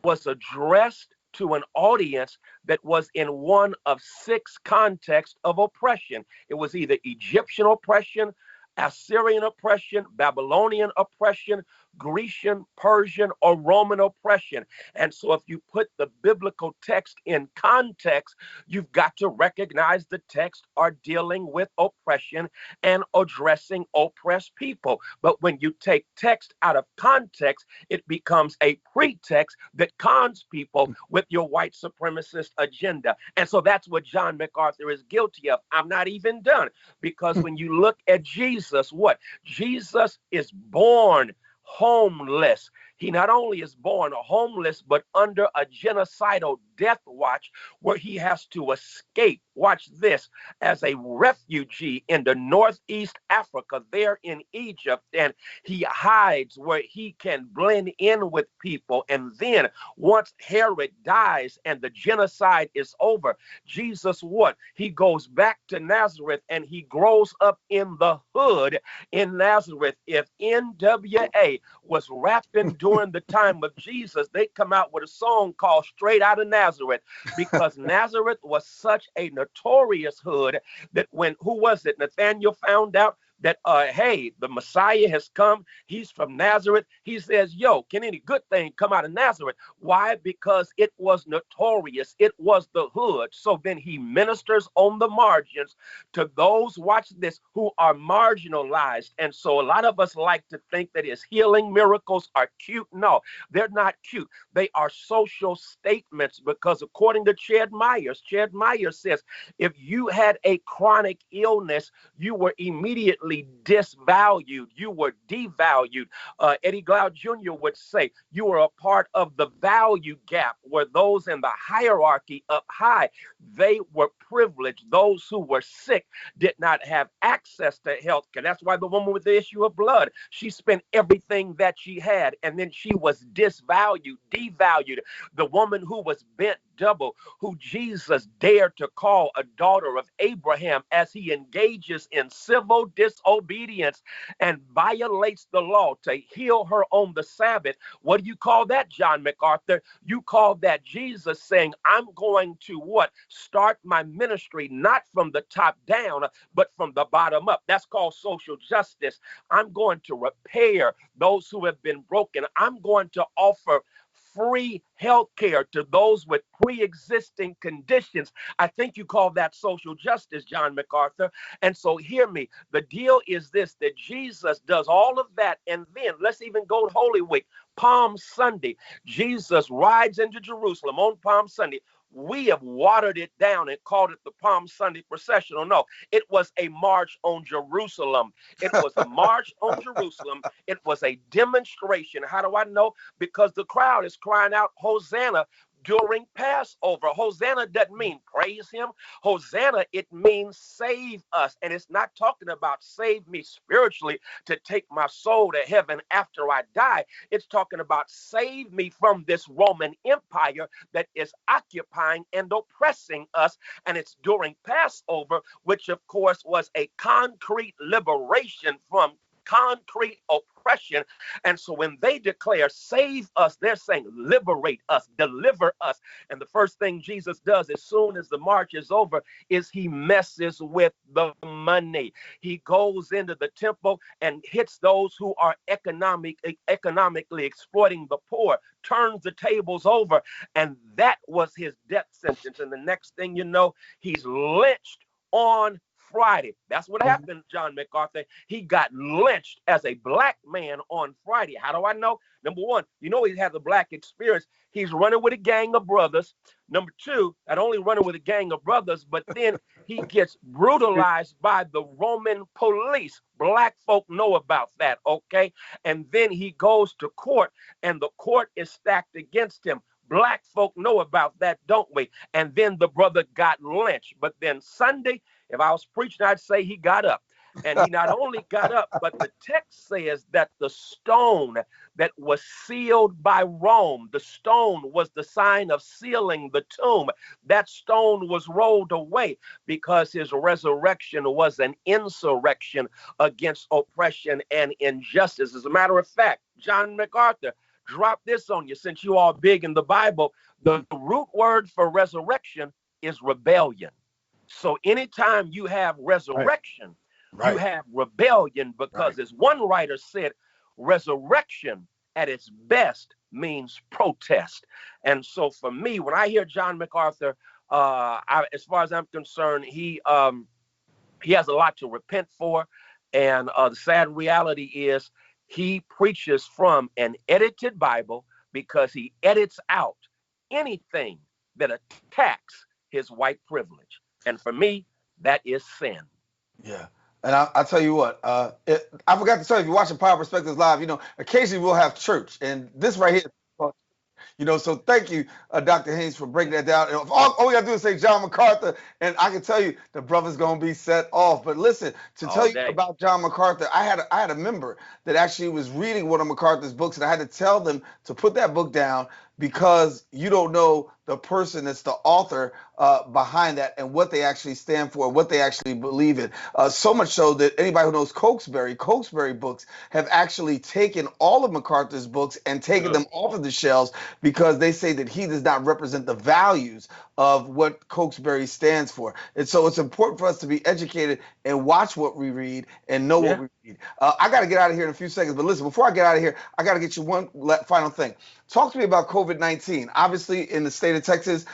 was addressed to an audience that was in one of 6 contexts of oppression. It was either Egyptian oppression, Assyrian oppression, Babylonian oppression, Grecian, Persian, or Roman oppression. And so if you put the biblical text in context, you've got to recognize the texts are dealing with oppression and addressing oppressed people. But when you take text out of context, it becomes a pretext that cons people with your white supremacist agenda. And so that's what John MacArthur is guilty of. I'm not even done, because when you look at Jesus, what? Jesus is born homeless. He not only is born homeless, but under a genocidal death watch where he has to escape. Watch this, as a refugee in the Northeast Africa, there in Egypt, and he hides where he can blend in with people. And then once Herod dies and the genocide is over, Jesus, what? He goes back to Nazareth and he grows up in the hood in Nazareth. If NWA was rapping during the time of Jesus, they come out with a song called Straight Out of Nazareth, because Nazareth was such a notorious hood that when, who was it? Nathaniel found out that, hey, the Messiah has come. He's from Nazareth. He says, yo, can any good thing come out of Nazareth? Why? Because it was notorious. It was the hood. So then he ministers on the margins to those, watch this, who are marginalized. And so a lot of us like to think that his healing miracles are cute. No, they're not cute. They are social statements, because according to Ched Myers says, if you had a chronic illness, you were immediately disvalued. You were devalued. Eddie Glaude Jr. would say you were a part of the value gap, where those in the hierarchy up high, they were privileged. Those who were sick did not have access to health care. That's why the woman with the issue of blood, she spent everything that she had, and then she was disvalued, devalued. The woman who was bent double, who Jesus dared to call a daughter of Abraham, as he engages in civil disobedience and violates the law to heal her on the Sabbath. What do you call that, John MacArthur? You call that Jesus saying, I'm going to what? Start my ministry not from the top down, but from the bottom up. That's called social justice. I'm going to repair those who have been broken. I'm going to offer free health care to those with pre-existing conditions. I think you call that social justice, John MacArthur. And so hear me. The deal is this, that Jesus does all of that. And then let's even go to Holy Week, Palm Sunday. Jesus rides into Jerusalem on Palm Sunday. We have watered it down and called it the Palm Sunday processional. No, it was a march on Jerusalem. It was a march on Jerusalem. It was a demonstration. How do I know? Because the crowd is crying out, Hosanna, during Passover. Hosanna doesn't mean praise him. Hosanna, it means save us. And it's not talking about save me spiritually to take my soul to heaven after I die. It's talking about save me from this Roman Empire that is occupying and oppressing us. And it's during Passover, which of course was a concrete liberation from concrete oppression. And so when they declare save us, they're saying liberate us, deliver us. And the first thing Jesus does as soon as the march is over is he messes with the money. He goes into the temple and hits those who are economically exploiting the poor, turns the tables over. And that was his death sentence. And the next thing you know, he's lynched on Friday. That's what happened, John MacArthur. He got lynched as a black man on Friday. How do I know? Number one, you know he has a black experience. He's running with a gang of brothers. Number two, not only running with a gang of brothers, but then he gets brutalized by the Roman police. Black folk know about that, okay? And then he goes to court, and the court is stacked against him. Black folk know about that, don't we? And then the brother got lynched. But then Sunday, if I was preaching, I'd say he got up. And he not only got up, but the text says that the stone that was sealed by Rome, the stone was the sign of sealing the tomb. That stone was rolled away because his resurrection was an insurrection against oppression and injustice. As a matter of fact, John MacArthur, drop this on you, since you are big in the Bible. The root word for resurrection is rebellion. So anytime you have resurrection, you have rebellion, because as one writer said, resurrection at its best means protest. And so for me, when I hear John MacArthur, as far as I'm concerned, he has a lot to repent for. And the sad reality is he preaches from an edited Bible, because he edits out anything that attacks his white privilege. And for me, that is sin. Yeah. And I'll tell you what, I forgot to tell you, if you're watching Power Perspectives Live, occasionally we'll have church. And this right here, So thank you, Dr. Haynes, for breaking that down. And all we got to do is say John MacArthur, and I can tell you the brother's going to be set off. But listen, to tell All you day. about John MacArthur, I had a member that actually was reading one of MacArthur's books, and I had to tell them to put that book down because you don't know the person that's the author behind that and what they actually stand for, what they actually believe in. So much so that anybody who knows Cokesbury books have actually taken all of MacArthur's books and taken them off of the shelves because they say that he does not represent the values of what Cokesbury stands for. And so it's important for us to be educated and watch what we read and know what we read. I got to get out of here in a few seconds, but listen, before I get out of here, I got to get you one final thing. Talk to me about COVID-19. Obviously, in the state of Texas,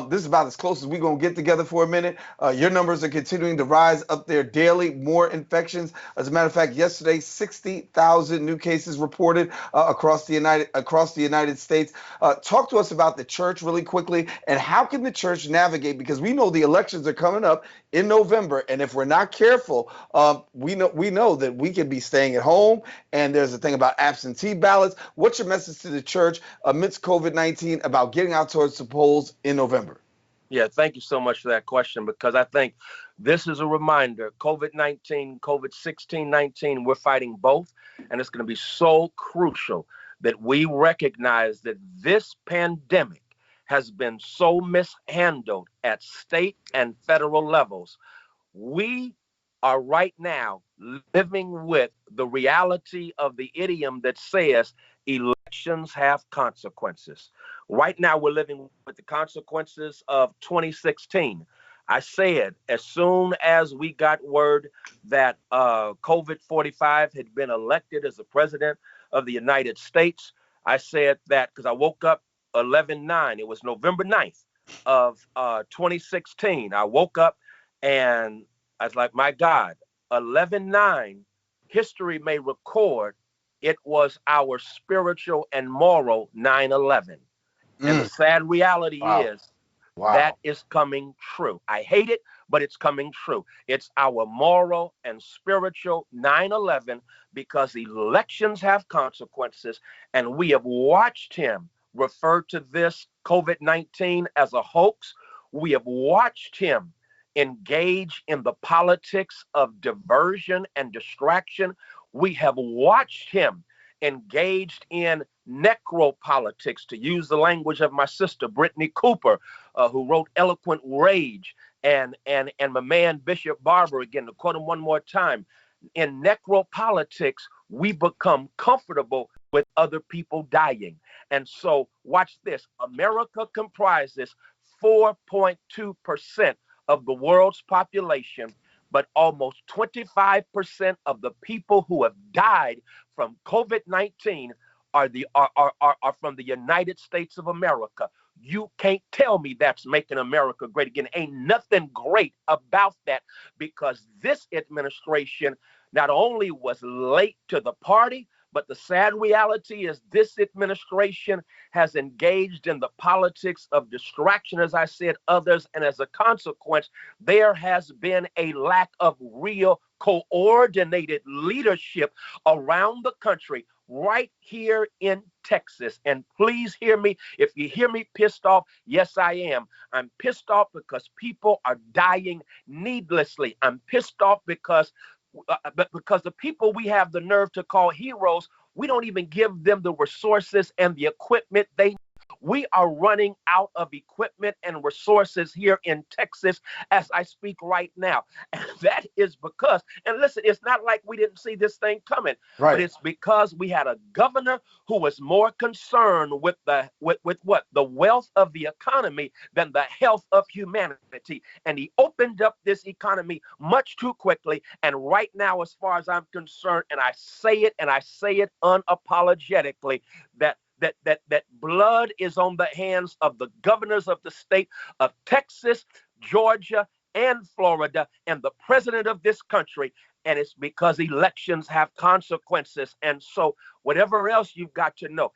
this is about as close as we're going to get together for a minute. Your numbers are continuing to rise up there daily, more infections. As a matter of fact, yesterday, 60,000 new cases reported across the United States. Talk to us about the church really quickly, and how can the church navigate? Because we know the elections are coming up in November, and if we're not careful, we know that we could be staying at home, and there's a thing about absentee ballots. What's your message to the church amidst COVID-19 about getting out towards the polls in November? Yeah, thank you so much for that question, because I think this is a reminder. COVID-19, COVID-16-19, we're fighting both, and it's going to be so crucial that we recognize that this pandemic has been so mishandled at state and federal levels. We are right now living with the reality of the idiom that says elections have consequences. Right now, we're living with the consequences of 2016. I said, as soon as we got word that COVID 45 had been elected as the president of the United States, I said that because I woke up 11/9. It was November 9th of 2016. I woke up and I was like, my God, 11/9, history may record it was our spiritual and moral 9/11. And the sad reality is that is coming true. I hate it, but it's coming true. It's our moral and spiritual 9/11 because elections have consequences, and we have watched him refer to this COVID-19 as a hoax. We have watched him engage in the politics of diversion and distraction. We have watched him engaged in necropolitics, to use the language of my sister Brittany Cooper, who wrote Eloquent Rage, and my man Bishop Barber, again, to quote him one more time. In necropolitics, we become comfortable with other people dying. And so watch this. America comprises 4.2% of the world's population, but almost 25% of the people who have died from COVID-19 are from the United States of America. You can't tell me that's making America great again. Ain't nothing great about that, because this administration not only was late to the party, but the sad reality is this administration has engaged in the politics of distraction, as I said, others, and as a consequence, there has been a lack of real coordinated leadership around the country, right here in Texas. And please hear me. If you hear me pissed off, yes, I am. I'm pissed off because people are dying needlessly. I'm pissed off because the people we have the nerve to call heroes, we don't even give them the resources and the equipment they need. We are running out of equipment and resources here in Texas as I speak right now. And that is because, and listen, it's not like we didn't see this thing coming, Right. But it's because we had a governor who was more concerned with the wealth of the economy than the health of humanity. And he opened up this economy much too quickly. And right now, as far as I'm concerned, and I say it unapologetically, that blood is on the hands of the governors of the state of Texas, Georgia, and Florida, and the president of this country. And it's because elections have consequences. And so whatever else you've got to know,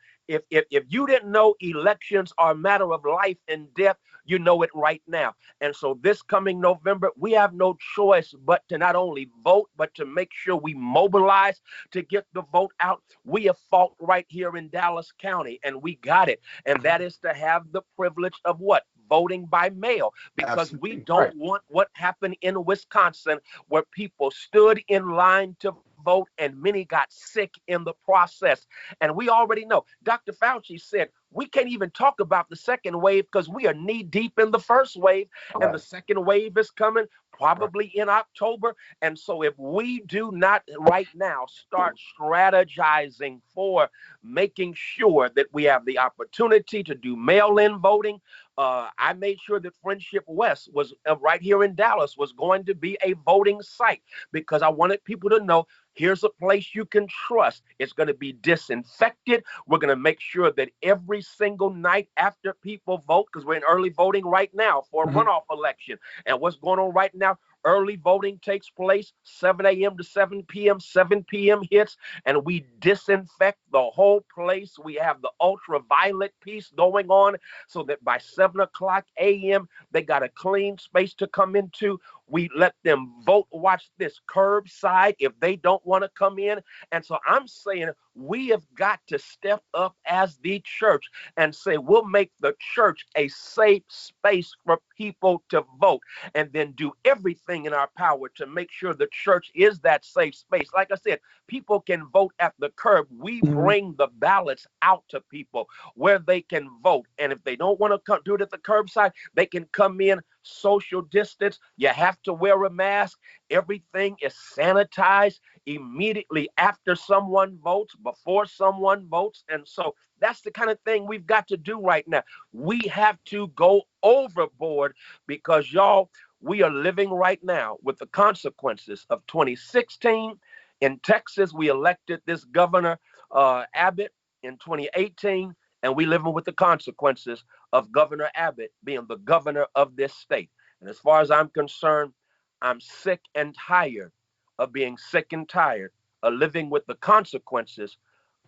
If you didn't know elections are a matter of life and death, you know it right now. And so this coming November, we have no choice but to not only vote, but to make sure we mobilize to get the vote out. We have fought right here in Dallas County, and we got it. And that is to have the privilege of what? Voting by mail, because we Absolutely. don't Right. want what happened in Wisconsin, where people stood in line to vote and many got sick in the process. And we already know, Dr. Fauci said, we can't even talk about the second wave because we are knee deep in the first wave, and the second wave is coming probably in October. And so if we do not right now start strategizing for making sure that we have the opportunity to do mail-in voting, I made sure that Friendship West was right here in Dallas was going to be a voting site, because I wanted people to know here's a place you can trust. It's going to be disinfected. We're going to make sure that every single night after people vote, because we're in early voting right now for a runoff election. And what's going on right now? Early voting takes place 7 a.m. to 7 p.m. 7 p.m. hits, and we disinfect the whole place. We have the ultraviolet piece going on so that by 7 o'clock a.m., they got a clean space to come into. We let them vote, watch this, curbside if they don't want to come in. And so I'm saying we have got to step up as the church and say we'll make the church a safe space for people to vote, and then do everything in our power to make sure the church is that safe space. Like I said, people can vote at the curb. We bring the ballots out to people where they can vote. And if they don't want to do it at the curbside, they can come in, social distance. You have to wear a mask. Everything is sanitized immediately after someone votes, before someone votes. And so that's the kind of thing we've got to do right now. We have to go overboard because, y'all, we are living right now with the consequences of 2016. In Texas, we elected this governor, Abbott, in 2018, and we living with the consequences of Governor Abbott being the governor of this state. And as far as I'm concerned, I'm sick and tired of being sick and tired of living with the consequences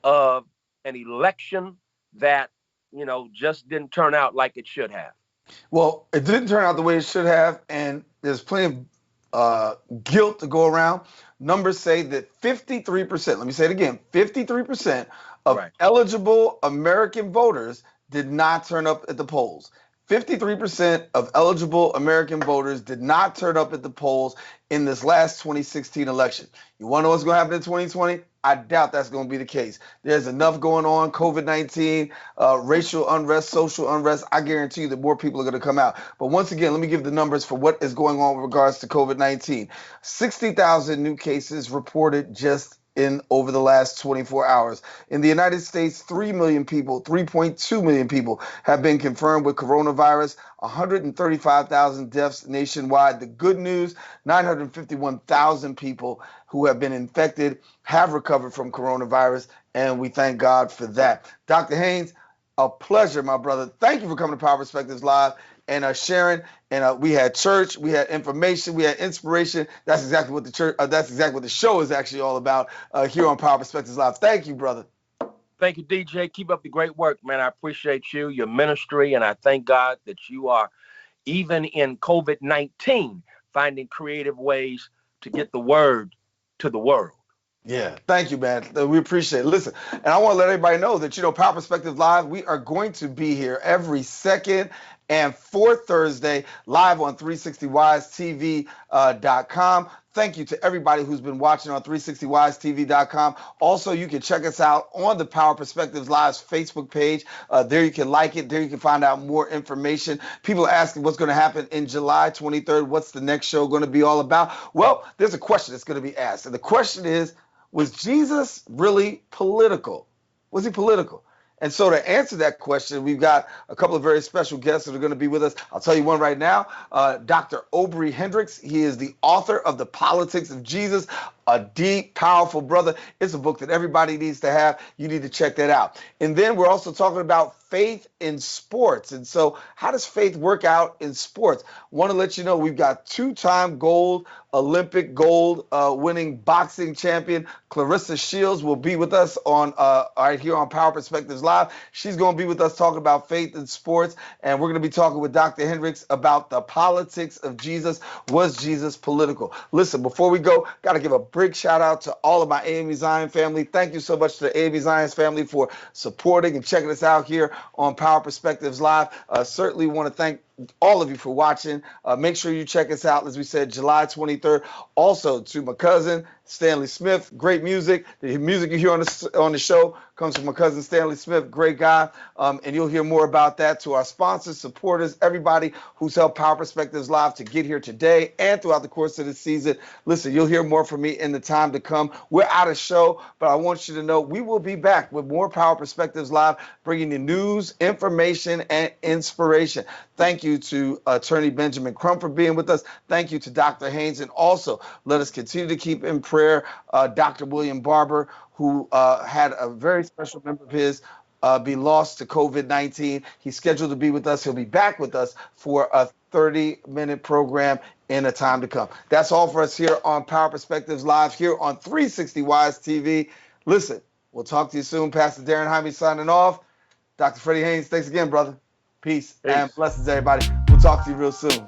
of an election that, just didn't turn out like it should have. Well, it didn't turn out the way it should have, and there's plenty of guilt to go around. Numbers say that 53%, let me say it again, 53% of eligible American voters did not turn up at the polls. 53% of eligible American voters did not turn up at the polls in this last 2016 election. You want to know what's going to happen in 2020? I doubt that's going to be the case. There's enough going on, COVID-19, racial unrest, social unrest. I guarantee you that more people are going to come out. But once again, let me give the numbers for what is going on with regards to COVID-19. 60,000 new cases reported just in over the last 24 hours. In the United States, 3 million people, 3.2 million people have been confirmed with coronavirus, 135,000 deaths nationwide. The good news, 951,000 people who have been infected have recovered from coronavirus, and we thank God for that. Dr. Haynes, a pleasure, my brother. Thank you for coming to Power Perspectives Live and sharing. And we had church, we had information, we had inspiration. That's exactly what the church. That's exactly what the show is actually all about here on Power Perspectives Live. Thank you, brother. Thank you, DJ. Keep up the great work, man. I appreciate you, your ministry, and I thank God that you are, even in COVID-19, finding creative ways to get the word to the world. Yeah, thank you, man. We appreciate it. Listen, and I want to let everybody know that, Power Perspective Live, we are going to be here every second and fourth Thursday live on 360wisetv.com. Thank you to everybody who's been watching on 360wisetv.com. Also, you can check us out on the Power Perspectives Live's Facebook page. There you can like it. There you can find out more information. People are asking what's going to happen in July 23rd. What's the next show going to be all about? Well, there's a question that's going to be asked. And the question is, was Jesus really political? Was he political? And so to answer that question, we've got a couple of very special guests that are going to be with us. I'll tell you one right now, Dr. Aubrey Hendricks. He is the author of The Politics of Jesus, a deep, powerful brother. It's a book that everybody needs to have. You need to check that out. And then we're also talking about faith in sports. And so how does faith work out in sports? Want to let you know we've got two-time Olympic gold winning boxing champion Clarissa Shields will be with us on right here on Power Perspectives Live. Live. She's going to be with us talking about faith and sports, and we're going to be talking with Dr. Hendricks about the politics of Jesus. Was Jesus political? Listen, before we go, got to give a big shout out to all of my AME Zion family. Thank you so much to the AME Zion family for supporting and checking us out here on Power Perspectives Live. Certainly want to thank all of you for watching. Make sure you check us out, as we said, July 23rd. Also to my cousin, Stanley Smith, great music. The music you hear on the show comes from my cousin, Stanley Smith, great guy. And you'll hear more about that. To our sponsors, supporters, everybody who's helped Power Perspectives Live to get here today and throughout the course of the season. Listen, you'll hear more from me in the time to come. We're out of show, but I want you to know we will be back with more Power Perspectives Live, bringing you news, information, and inspiration. Thank you to Attorney Benjamin Crump for being with us. Thank you to Dr. Haynes. And also, let us continue to keep in prayer Dr. William Barber, who had a very special member of his be lost to COVID-19. He's scheduled to be with us. He'll be back with us for a 30-minute program in a time to come. That's all for us here on Power Perspectives Live, here on 360 Wise TV. Listen, we'll talk to you soon. Pastor Daren Jaime signing off. Dr. Freddie Haynes, thanks again, brother. Peace and blessings, everybody. We'll talk to you real soon.